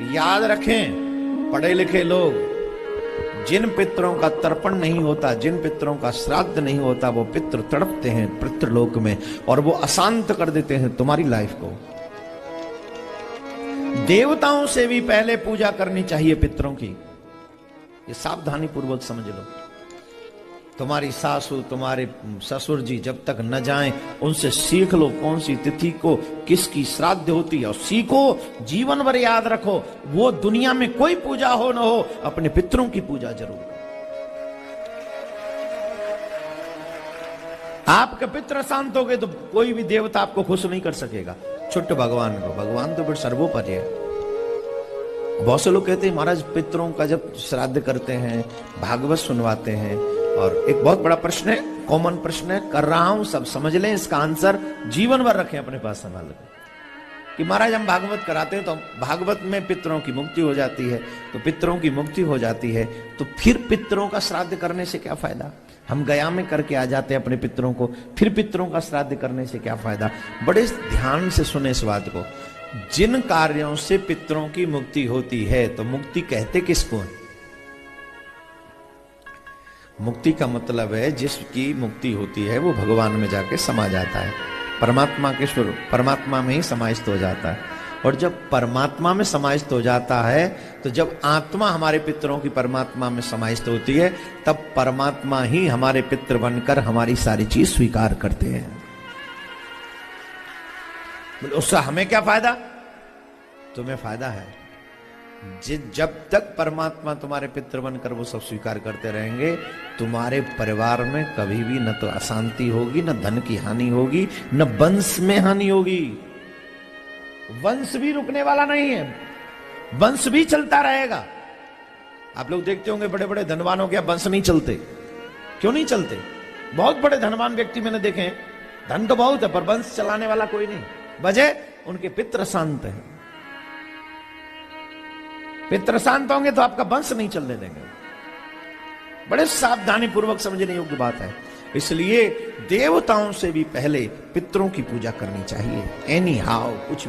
याद रखें पढ़े लिखे लोग, जिन पितरों का तर्पण नहीं होता, जिन पितरों का श्राद्ध नहीं होता, वो पितृ तड़पते हैं पितृलोक में और वो अशांत कर देते हैं तुम्हारी लाइफ को। देवताओं से भी पहले पूजा करनी चाहिए पितरों की, ये सावधानी पूर्वक समझ लो। तुम्हारी सासू तुम्हारे ससुर जी जब तक न जाएं, उनसे सीख लो कौन सी तिथि को किसकी श्राद्ध होती है, और सीखो, जीवन भर याद रखो। वो दुनिया में कोई पूजा हो न हो, अपने पितरों की पूजा जरूर करो। आपके पितृ शांत हो गए तो कोई भी देवता आपको खुश नहीं कर सकेगा। छुट्ट भगवान को, भगवान तो फिर सर्वोपरि है। बहुत से लोग कहते हैं महाराज पितरों का जब श्राद्ध करते हैं, भागवत सुनवाते हैं, और एक बहुत बड़ा प्रश्न है, कॉमन प्रश्न है, कर रहा हूं, सब समझ लें, इसका आंसर जीवन भर रखें अपने पास संभाल कर कि महाराज हम भागवत कराते हैं तो भागवत में पितरों की मुक्ति हो जाती है। तो पितरों की मुक्ति हो जाती है तो फिर पितरों का श्राद्ध करने से क्या फायदा? हम गया में करके आ जाते हैं अपने पितरों को, फिर पितरों का श्राद्ध करने से क्या फायदा? बड़े ध्यान से सुने इस बात को। जिन कार्यों से पितरों की मुक्ति होती है, तो मुक्ति कहते किसको है? मुक्ति का मतलब है जिसकी मुक्ति होती है वो भगवान में जाके समा जाता है, परमात्मा के स्वरूप, परमात्मा में ही समाहित हो जाता है। और जब परमात्मा में समाहित हो जाता है, तो जब आत्मा हमारे पितरों की परमात्मा में समाहित होती है, तब परमात्मा ही हमारे पितृ बनकर हमारी सारी चीज स्वीकार करते हैं। उससे हमें क्या फायदा? तुम्हें फायदा है। जब तक परमात्मा तुम्हारे पितृ बनकर वो सब स्वीकार करते रहेंगे, तुम्हारे परिवार में कभी भी न तो अशांति होगी, न धन की हानि होगी, न वंश में हानि होगी। वंश भी रुकने वाला नहीं है, वंश भी चलता रहेगा। आप लोग देखते होंगे बड़े बड़े धनवानों के वंश नहीं चलते। क्यों नहीं चलते? बहुत बड़े धनवान व्यक्ति मैंने देखे हैं, धन तो बहुत है पर वंश चलाने वाला कोई नहीं। वजह, उनके पितृ शांत हैं। पितृ शांत होंगे तो आपका वंश नहीं चलने देंगे। बड़े सावधानी पूर्वक समझने योग्य बात है। इसलिए देवताओं से भी पहले पितरों की पूजा करनी चाहिए। एनी हाउ, कुछ